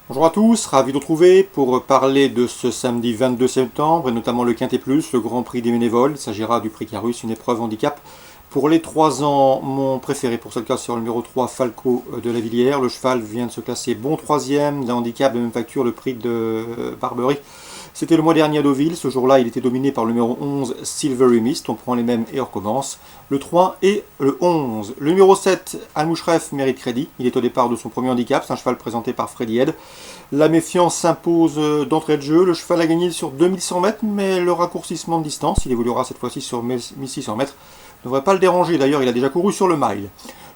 Bonjour à tous, ravi de vous retrouver pour parler de ce samedi 22 septembre et notamment le Quintet Plus, le Grand Prix des bénévoles. Il s'agira du prix Carus, une épreuve handicap. Pour les 3 ans, mon préféré pour cette classe sur le numéro 3, Falco de la Villière. Le cheval vient de se classer bon troisième d'un handicap de même facture, le prix de Barbery. C'était le mois dernier à Deauville. Ce jour-là, il était dominé par le numéro 11, Silvery Mist. On prend les mêmes et on recommence. Le 3 et le 11. Le numéro 7, Al-Moushref, mérite crédit. Il est au départ de son premier handicap. C'est un cheval présenté par Freddy Head. La méfiance s'impose d'entrée de jeu. Le cheval a gagné sur 2100 mètres, mais le raccourcissement de distance, il évoluera cette fois-ci sur 1600 mètres, ne devrait pas le déranger. D'ailleurs, il a déjà couru sur le mile.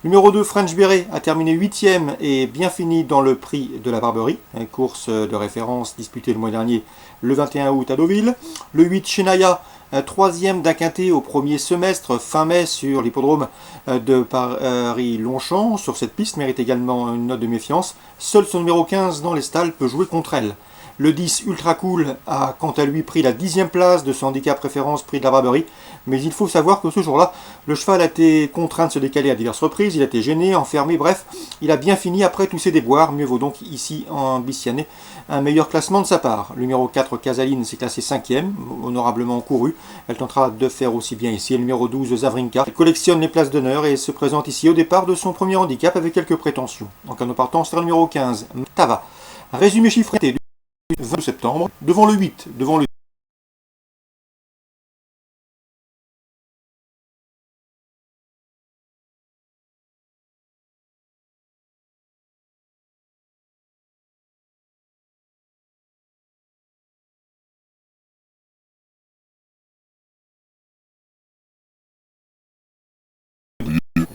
Numéro 2, French Beret, a terminé 8e et bien fini dans le prix de la Barberie, une course de référence disputée le mois dernier, le 21 août à Deauville. Le 8, Shenaya, 3e d'un quintet au premier semestre, fin mai, sur l'hippodrome de Paris-Longchamp. Sur cette piste, mérite également une note de méfiance. Seul son numéro 15 dans les stalles peut jouer contre elle. Le 10, Ultra Cool, a quant à lui pris la 10e place de son handicap référence prix de la Barberie. Mais il faut savoir que ce jour-là, le cheval a été contraint de se décaler à diverses reprises, il a été gêné, enfermé, bref, il a bien fini après tous ses déboires. Mieux vaut donc ici en Bissiané un meilleur classement de sa part. Le numéro 4, Casaline, s'est classé 5e, honorablement couru. Elle tentera de faire aussi bien ici. Et le numéro 12, Zavrinka, elle collectionne les places d'honneur et se présente ici au départ de son premier handicap avec quelques prétentions. En cas de partance, c'est le numéro 15, Tava. Résumé chiffré du 20 septembre, devant le 8, devant le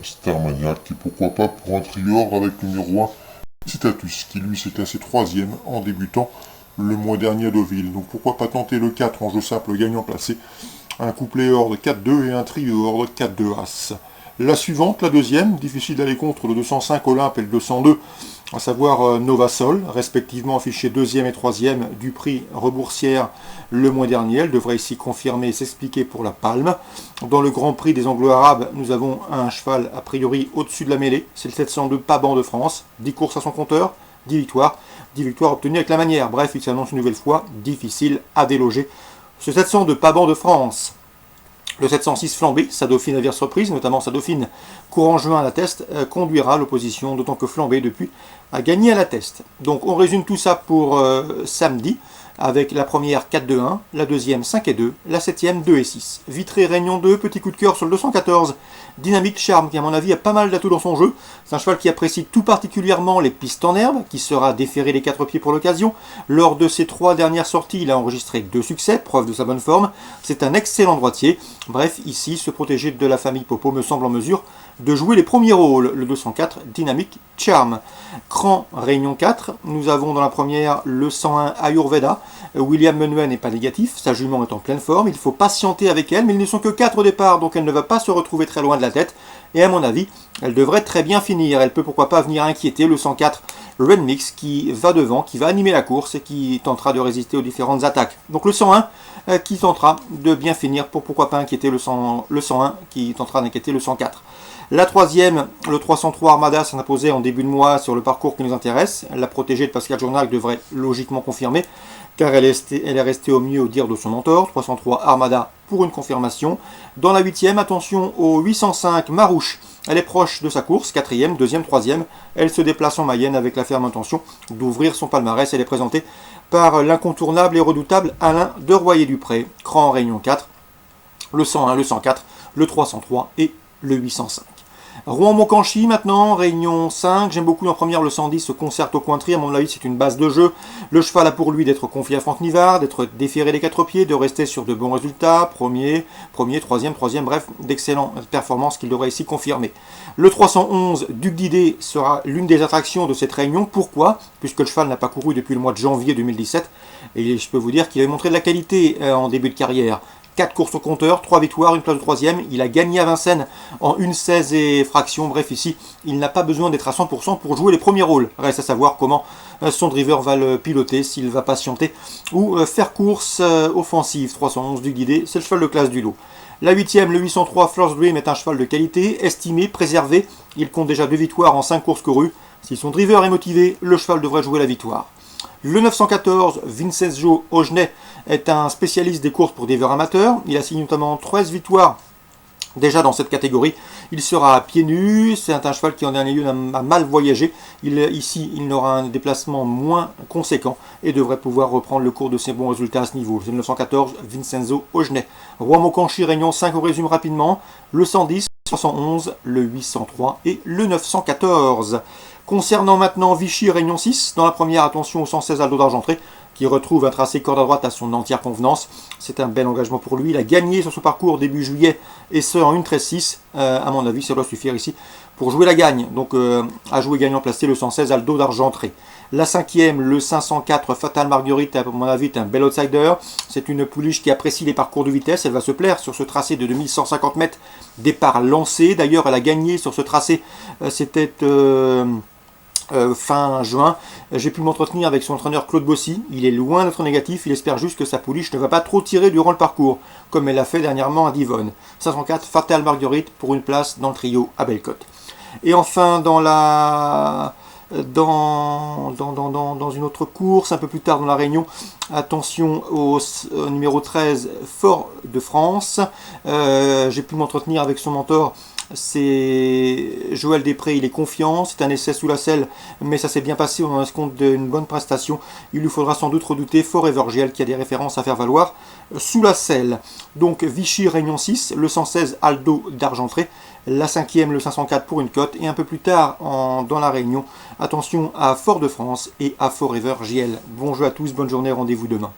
Starmaniac, et pourquoi pas pour un triordre avec le numéro 1, Citatus, qui lui s'est classé 3e en débutant le mois dernier à Deauville. Donc pourquoi pas tenter le 4 en jeu simple gagnant placé, un couplet ordre 4-2 et un trio ordre 4-2 As. La suivante, la deuxième, difficile d'aller contre le 205 Olympe et le 202, à savoir Nova Sol, respectivement affichés 2e et 3e du prix Reboursière le mois dernier. Elle devrait ici confirmer et s'expliquer pour la palme. Dans le Grand Prix des Anglo-Arabes, nous avons un cheval a priori au-dessus de la mêlée, c'est le 702 Paban de France, 10 courses à son compteur, 10 victoires obtenues avec la manière. Bref, il s'annonce une nouvelle fois difficile à déloger. Ce 702 Paban de France. Le 706 Flambé, sa dauphine à diverses reprises, notamment sa dauphine courant juin à la test, conduira l'opposition, d'autant que Flambé depuis a gagné à la test. Donc on résume tout ça pour samedi, avec la première 4-2-1, la deuxième 5-2, la septième 2-6. Vitré Réunion 2, petit coup de cœur sur le 214, Dynamique Charme, qui à mon avis a pas mal d'atouts dans son jeu. C'est un cheval qui apprécie tout particulièrement les pistes en herbe, qui sera déféré les 4 pieds pour l'occasion. Lors de ses 3 dernières sorties, il a enregistré 2 succès, preuve de sa bonne forme. C'est un excellent droitier. Bref, ici, se protéger de la famille Popo me semble en mesure de jouer les premiers rôles. Le 204, Dynamique Charme. Cran Réunion 4, nous avons dans la première le 101 Ayurveda. William Menuet n'est pas négatif, sa jument est en pleine forme, il faut patienter avec elle, mais ils ne sont que 4 au départ, donc elle ne va pas se retrouver très loin de la tête, et à mon avis, elle devrait très bien finir. Elle peut pourquoi pas venir inquiéter le 104 Red Mix qui va devant, qui va animer la course et qui tentera de résister aux différentes attaques. Donc le 101 qui tentera de bien finir pour pourquoi pas inquiéter le 101 qui tentera d'inquiéter le 104. La troisième, le 303 Armada, s'est imposé en début de mois sur le parcours qui nous intéresse. La protégée de Pascal Journac devrait logiquement confirmer, car elle est restée au mieux au dire de son mentor. 303 Armada pour une confirmation. Dans la huitième, attention au 805 Marouche. Elle est proche de sa course, 4e, 2e, 3e. Elle se déplace en Mayenne avec la ferme intention d'ouvrir son palmarès. Elle est présentée par l'incontournable et redoutable Alain de Royer-Dupré. Cran en Réunion 4, le 101, le 104, le 303 et le 805. Rouen-Moncanchy maintenant, Réunion 5, j'aime beaucoup en première le 110, ce Concerto Cointry, à mon avis c'est une base de jeu. Le cheval a pour lui d'être confié à Franck Nivard, d'être déféré les 4 pieds, de rester sur de bons résultats, premier, troisième, bref, d'excellentes performances qu'il devrait ici confirmer. Le 311, Duc d'Idée, sera l'une des attractions de cette réunion. Pourquoi? Puisque le cheval n'a pas couru depuis le mois de janvier 2017, et je peux vous dire qu'il avait montré de la qualité en début de carrière. 4 courses au compteur, 3 victoires, une place de 3e. Il a gagné à Vincennes en 1,16 et fraction. Bref, ici, il n'a pas besoin d'être à 100% pour jouer les premiers rôles. Reste à savoir comment son driver va le piloter, s'il va patienter ou faire course offensive. 311 du guidé, c'est le cheval de classe du lot. La 8e, le 803 First Dream, est un cheval de qualité, estimé, préservé. Il compte déjà 2 victoires en 5 courses courues. Si son driver est motivé, le cheval devrait jouer la victoire. Le 914, Vincenzo Ojnet, est un spécialiste des courses pour divers amateurs. Il a signé notamment 13 victoires déjà dans cette catégorie. Il sera à pieds nus, c'est un cheval qui en dernier lieu a mal voyagé. Ici, il aura un déplacement moins conséquent et devrait pouvoir reprendre le cours de ses bons résultats à ce niveau. C'est le 914, Vincenzo Ojnet. Roi Mokanchi, Réunion 5, on résume rapidement. Le 110, le 111, le 803 et le 914. Concernant maintenant Vichy, Réunion 6, dans la première, attention au 116 Aldo d'Argentré, qui retrouve un tracé corde à droite à son entière convenance. C'est un bel engagement pour lui. Il a gagné sur ce parcours début juillet et ce en 1,13,6. À mon avis, ça doit suffire ici pour jouer la gagne. Donc à jouer gagnant placé le 116 Aldo d'Argentré. La cinquième, le 504 Fatal Marguerite, à mon avis, est un bel outsider. C'est une pouliche qui apprécie les parcours de vitesse. Elle va se plaire sur ce tracé de 2150 mètres. Départ lancé. D'ailleurs, elle a gagné sur ce tracé. C'était fin juin. J'ai pu m'entretenir avec son entraîneur Claude Bossy. Il est loin d'être négatif. Il espère juste que sa pouliche ne va pas trop tirer durant le parcours, comme elle l'a fait dernièrement à Divonne. 504 Fatal Marguerite pour une place dans le trio à Bellecote. Et enfin, dans une autre course, un peu plus tard dans la Réunion, attention au numéro 13, Fort de France. J'ai pu m'entretenir avec son mentor, c'est Joël Després. Il est confiant, c'est un essai sous la selle, mais ça s'est bien passé, on en reste compte d'une bonne prestation. Il lui faudra sans doute redouter Forever GL qui a des références à faire valoir sous la selle. Donc Vichy, Réunion 6, le 116 Aldo d'Argentré, la cinquième, le 504 pour une cote, et un peu plus tard dans la Réunion, attention à Fort de France et à Forever JL. Bon jeu à tous, bonne journée, rendez-vous demain.